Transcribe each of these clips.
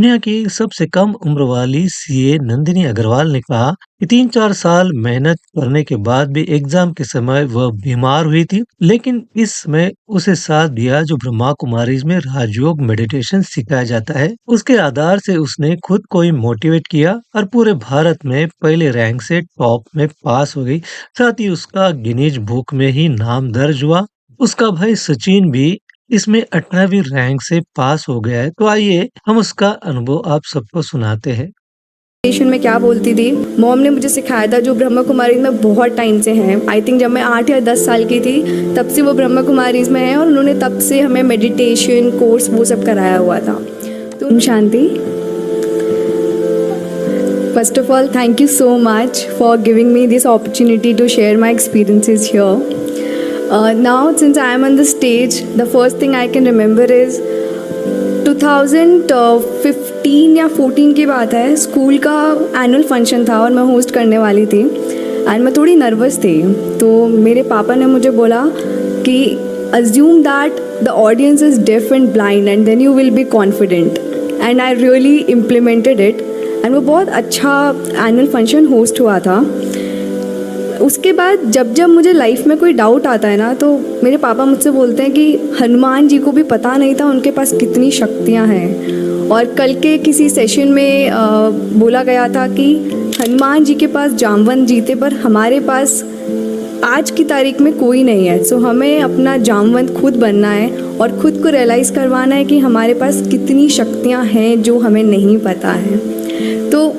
दुनिया की सबसे कम उम्र वाली सीए नंदिनी अग्रवाल ने कहा कि 3-4 साल मेहनत करने के बाद भी एग्जाम के समय वह बीमार हुई थी, लेकिन इस समय उसे साथ दिया जो ब्रह्मा कुमारीज में राजयोग मेडिटेशन सिखाया जाता है। उसके आधार से उसने खुद को ही मोटिवेट किया और पूरे भारत में पहले रैंक से टॉप में पास हो गई। साथ ही उसका गिनीज बुक में ही नाम दर्ज हुआ। उसका भाई सचिन भी इसमें 18वीं रैंक से पास हो गया है। तो आइए हम उसका अनुभव आप सबको सुनाते हैं। मेडिटेशन में क्या बोलती थी, मॉम ने मुझे सिखाया था जो ब्रह्मा कुमारीज में बहुत टाइम से हैं। आई थिंक जब मैं 8 या 10 साल की थी तब से वो ब्रह्मा कुमारीज में है और उन्होंने तब से हमें मेडिटेशन कोर्स वो सब कराया हुआ था। तो Om Shanti. First of all thank you so much for giving me this opportunity to share my experiences here. Now since I am on the stage, the first thing I can remember is 2015 या 14 की बात है। School का annual function था और मैं host करने वाली थी एंड मैं थोड़ी नर्वस थी। तो मेरे पापा ने मुझे बोला कि assume that the audience is deaf and blind and then you will be confident, and I really implemented it and वो बहुत अच्छा एनुअल फंक्शन होस्ट हुआ था। उसके बाद जब जब मुझे लाइफ में कोई डाउट आता है ना, तो मेरे पापा मुझसे बोलते हैं कि हनुमान जी को भी पता नहीं था उनके पास कितनी शक्तियां हैं। और कल के किसी सेशन में बोला गया था कि हनुमान जी के पास जामवंत जी थे, पर हमारे पास आज की तारीख में कोई नहीं है। सो हमें अपना जामवंत खुद बनना है और ख़ुद को रियलाइज़ करवाना है कि हमारे पास कितनी शक्तियाँ हैं जो हमें नहीं पता है। तो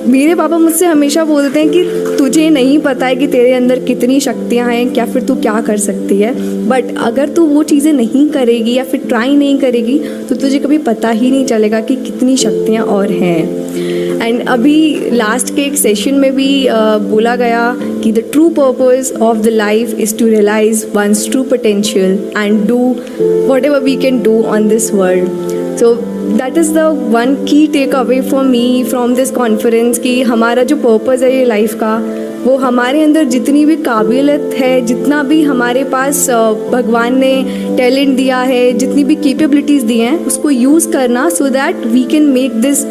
मेरे पापा मुझसे हमेशा बोलते हैं कि तुझे नहीं पता है कि तेरे अंदर कितनी शक्तियाँ हैं, क्या फिर तू क्या कर सकती है, बट अगर तू वो चीज़ें नहीं करेगी या फिर ट्राई नहीं करेगी तो तुझे कभी पता ही नहीं चलेगा कि कितनी शक्तियाँ और हैं। एंड अभी लास्ट के एक सेशन में भी बोला गया कि the true purpose of the life is to realise one's true potential and do whatever we can do on this world. So that is the one key takeaway for me from this conference कि हमारा जो purpose है ये life का, वो हमारे अंदर जितनी भी काबिलियत है, जितना भी हमारे पास भगवान ने टैलेंट दिया है, जितनी भी कैपेबिलिटीज़ दी हैं, उसको यूज़ करना so that we can make this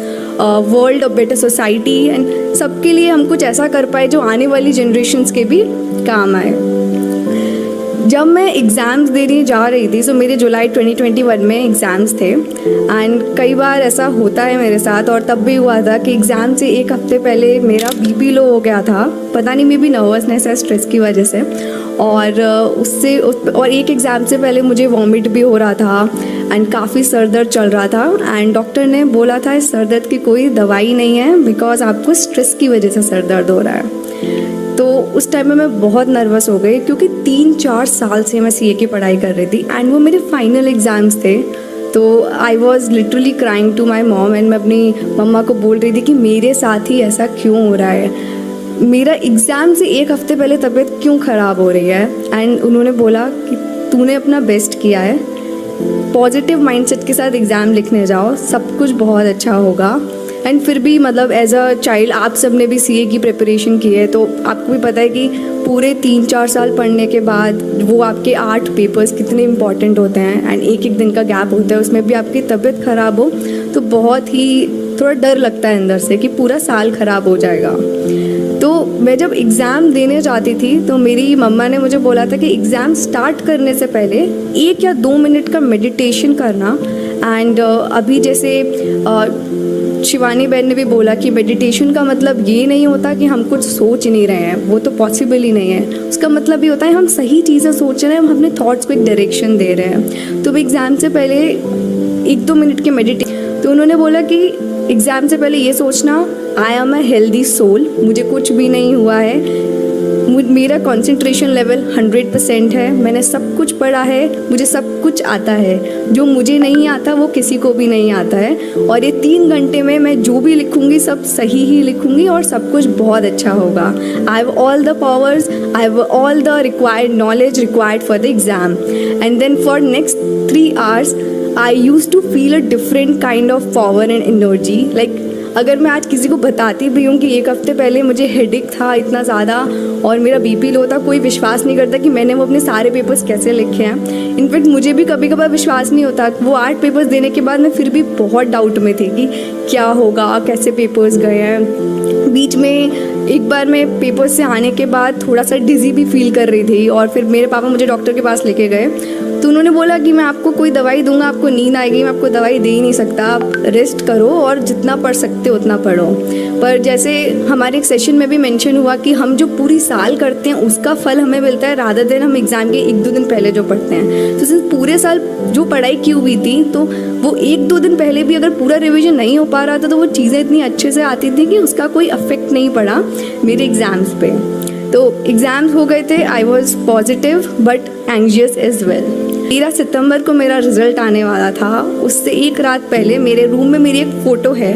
world a better society and सबके लिए हम कुछ ऐसा कर पाए जो आने वाली जनरेशन्स के भी काम आए। जब मैं एग्ज़ाम्स देने जा रही थी, सो मेरे जुलाई 2021 में एग्ज़ाम्स थे एंड कई बार ऐसा होता है मेरे साथ, और तब भी हुआ था कि एग्ज़ाम से एक हफ्ते पहले मेरा बीपी लो हो गया था। पता नहीं, मे बी नर्वसनेस है स्ट्रेस की वजह से, और और एक एग्ज़ाम से पहले मुझे वॉमिट भी हो रहा था एंड काफ़ी सर दर्द चल रहा था एंड डॉक्टर ने बोला था इस सर दर्द की कोई दवाई नहीं है बिकॉज आपको स्ट्रेस की वजह से सर दर्द हो रहा है। तो उस टाइम में मैं बहुत नर्वस हो गई क्योंकि 3-4 साल से मैं सीए की पढ़ाई कर रही थी एंड वो मेरे फाइनल एग्ज़ाम्स थे। तो I was literally crying to my mom and मैं अपनी मम्मा को बोल रही थी कि मेरे साथ ही ऐसा क्यों हो रहा है, मेरा एग्ज़ाम से एक हफ़्ते पहले तबीयत क्यों ख़राब हो रही है। एंड उन्होंने बोला कि तूने अपना बेस्ट किया है, पॉजिटिव माइंडसेट के साथ एग्ज़ाम लिखने जाओ, सब कुछ बहुत अच्छा होगा। एंड फिर भी मतलब एज अ चाइल्ड आप सब ने भी सीए की प्रिपरेशन की है, तो आपको भी पता है कि पूरे 3-4 साल पढ़ने के बाद वो आपके 8 पेपर्स कितने इंपॉर्टेंट होते हैं एंड एक एक दिन का गैप होता है, उसमें भी आपकी तबीयत ख़राब हो तो बहुत ही थोड़ा डर लगता है अंदर से कि पूरा साल ख़राब हो जाएगा। तो मैं जब एग्ज़ाम देने जाती थी तो मेरी मम्मा ने मुझे बोला था कि एग्ज़ाम स्टार्ट करने से पहले 1 या 2 मिनट का मेडिटेशन करना। एंड अभी जैसे शिवानी बहन ने भी बोला कि मेडिटेशन का मतलब ये नहीं होता कि हम कुछ सोच नहीं रहे हैं, वो तो पॉसिबल ही नहीं है। उसका मतलब ये होता है हम सही चीज़ें सोच रहे हैं, हम अपने थॉट्स को एक डायरेक्शन दे रहे हैं। तो एग्ज़ाम से पहले 1-2 मिनट के मेडिटेशन, तो उन्होंने बोला कि एग्ज़ाम से पहले ये सोचना I am a healthy soul, मुझे कुछ भी नहीं हुआ है, मेरा कंसंट्रेशन लेवल 100% है, मैंने सब कुछ पढ़ा है, मुझे सब कुछ आता है, जो मुझे नहीं आता वो किसी को भी नहीं आता है, और ये 3 घंटे में मैं जो भी लिखूँगी सब सही ही लिखूँगी और सब कुछ बहुत अच्छा होगा। I have all the powers, I have all the required knowledge required for the exam. And then for next 3 hours I used to feel a different kind of power and energy, like अगर मैं आज किसी को बताती भी हूँ कि 1 हफ्ते पहले मुझे हेडेक था इतना ज़्यादा और मेरा बीपी लो था, कोई विश्वास नहीं करता कि मैंने वो अपने सारे पेपर्स कैसे लिखे हैं। इनफैक्ट मुझे भी कभी कभार विश्वास नहीं होता। वो 8 पेपर्स देने के बाद मैं फिर भी बहुत डाउट में थी कि क्या होगा, कैसे पेपर्स गए हैं। बीच में एक बार मैं पेपर से आने के बाद थोड़ा सा डिज़ी भी फील कर रही थी और फिर मेरे पापा मुझे डॉक्टर के पास लेके गए। तो उन्होंने बोला कि मैं आपको कोई दवाई दूंगा, आपको नींद आएगी, मैं आपको दवाई दे ही नहीं सकता, आप रेस्ट करो और जितना पढ़ सकते हो उतना पढ़ो। पर जैसे हमारे एक सेशन में भी मेंशन हुआ कि हम जो पूरी साल करते हैं उसका फल हमें मिलता है रादर देन हम एग्ज़ाम के 1-2 दिन पहले जो पढ़ते हैं। तो सिर्फ पूरे साल जो पढ़ाई की हुई थी तो वो 1-2 दिन पहले भी अगर पूरा रिविजन नहीं हो पा रहा था तो वो चीज़ें इतनी अच्छे से आती थी कि उसका कोई अफेक्ट नहीं पड़ा मेरे एग्ज़ाम्स पे। तो एग्ज़ाम्स हो गए थे, I was positive but anxious as well. 13 सितंबर को मेरा रिज़ल्ट आने वाला था। उससे एक रात पहले मेरे रूम में मेरी एक फ़ोटो है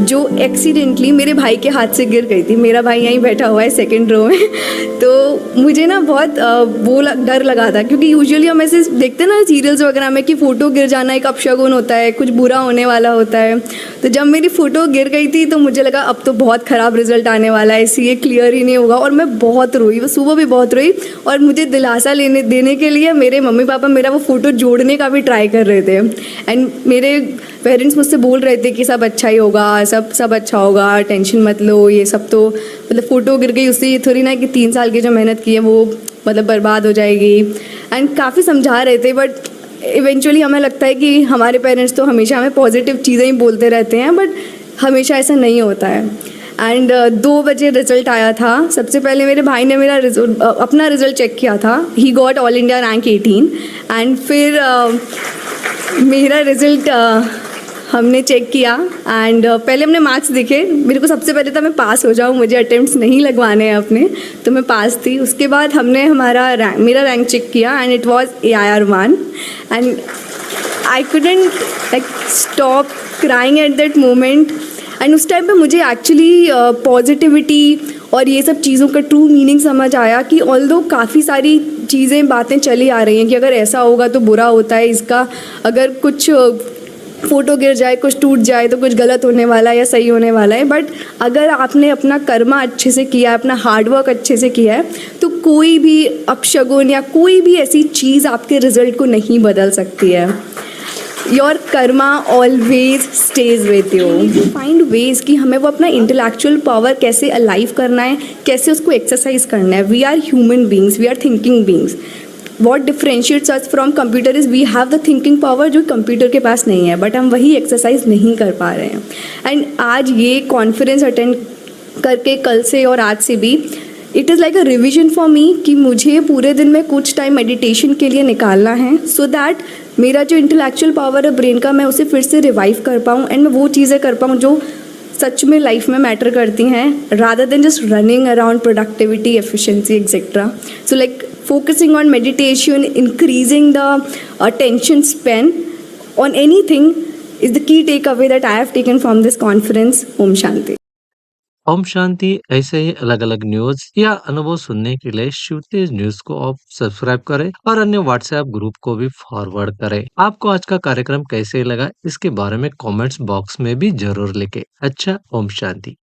जो एक्सीडेंटली मेरे भाई के हाथ से गिर गई थी। मेरा भाई यहीं बैठा हुआ है सेकंड रो में। तो मुझे ना बहुत डर लगा था क्योंकि यूजुअली हम ऐसे देखते हैं ना सीरियल्स वगैरह में कि फ़ोटो गिर जाना एक अपशगुन होता है, कुछ बुरा होने वाला होता है। तो जब मेरी फ़ोटो गिर गई थी तो मुझे लगा अब तो बहुत ख़राब रिजल्ट आने वाला है, इसलिए क्लियर ही नहीं होगा। और मैं बहुत रोई, वो सुबह भी बहुत रोई और मुझे दिलासा देने के लिए मेरे मम्मी पापा मेरा वो फ़ोटो जोड़ने का भी ट्राई कर रहे थे। एंड मेरे पेरेंट्स मुझसे बोल रहे थे कि सब अच्छा ही होगा, सब अच्छा होगा, टेंशन मत लो। ये सब तो मतलब फ़ोटो गिर गई उससे ये थोड़ी ना कि 3 साल की जो मेहनत की है वो मतलब बर्बाद हो जाएगी। एंड काफ़ी समझा रहे थे बट इवेंचुअली हमें लगता है कि हमारे पेरेंट्स तो हमेशा हमें पॉजिटिव चीज़ें ही बोलते रहते हैं बट हमेशा ऐसा नहीं होता है। एंड 2 बजे रिज़ल्ट आया था। सबसे पहले मेरे भाई ने मेरा अपना रिज़ल्ट चेक किया था। He got all India rank 18 and फिर मेरा रिज़ल्ट हमने चेक किया एंड पहले हमने मार्क्स देखे। मेरे को सबसे पहले था मैं पास हो जाऊँ, मुझे अटेम्प्ट्स नहीं लगवाने हैं अपने, तो मैं पास थी। उसके बाद हमने मेरा रैंक चेक किया and it was AIR1 and I couldn't like stop crying at that moment. And उस टाइम पे मुझे एक्चुअली पॉजिटिविटी और ये सब चीज़ों का ट्रू मीनिंग समझ आया कि ऑल्दो काफ़ी सारी चीज़ें बातें चली आ रही हैं कि अगर ऐसा होगा तो बुरा होता है, इसका अगर कुछ फ़ोटो गिर जाए, कुछ टूट जाए तो कुछ गलत होने वाला है या सही होने वाला है। बट अगर आपने अपना कर्मा अच्छे से किया है, अपना हार्डवर्क अच्छे से किया है तो कोई भी अपशगुन या कोई भी ऐसी चीज़ आपके रिज़ल्ट को नहीं बदल सकती है। Your Karma always stage with you. Find ways कि हमें वो अपना इंटेलेक्चुअल पावर कैसे अलाइव करना है, कैसे उसको एक्सरसाइज करना है। We are human beings, we are thinking beings. What differentiates us from computer is we have the thinking power जो कंप्यूटर के पास नहीं है, बट हम वही एक्सरसाइज नहीं कर पा रहे हैं। एंड आज ये कॉन्फ्रेंस अटेंड करके कल से और आज से भी it is like a revision for me कि मुझे पूरे दिन में कुछ टाइम मेडिटेशन के लिए निकालना है सो दैट मेरा जो इंटेलेक्चुअल पावर है ब्रेन का, मैं उसे फिर से रिवाइव कर पाऊँ एंड मैं वो चीज़ें कर पाऊँ जो सच में लाइफ में मैटर करती हैं rather than just running around productivity, efficiency etcetera. So like focusing on meditation, increasing the attention span on anything is the key takeaway that I have taken from this conference. Om Shanti. Om Shanti. ऐसे ही अलग अलग news या अनुभव सुनने के लिए शिव तेज news को आप सब्सक्राइब करें और अन्य व्हाट्सएप ग्रुप को भी फॉरवर्ड करें। आपको आज का कार्यक्रम कैसे लगा इसके बारे में कमेंट्स बॉक्स में भी जरूर लिखें। अच्छा, ओम शांति।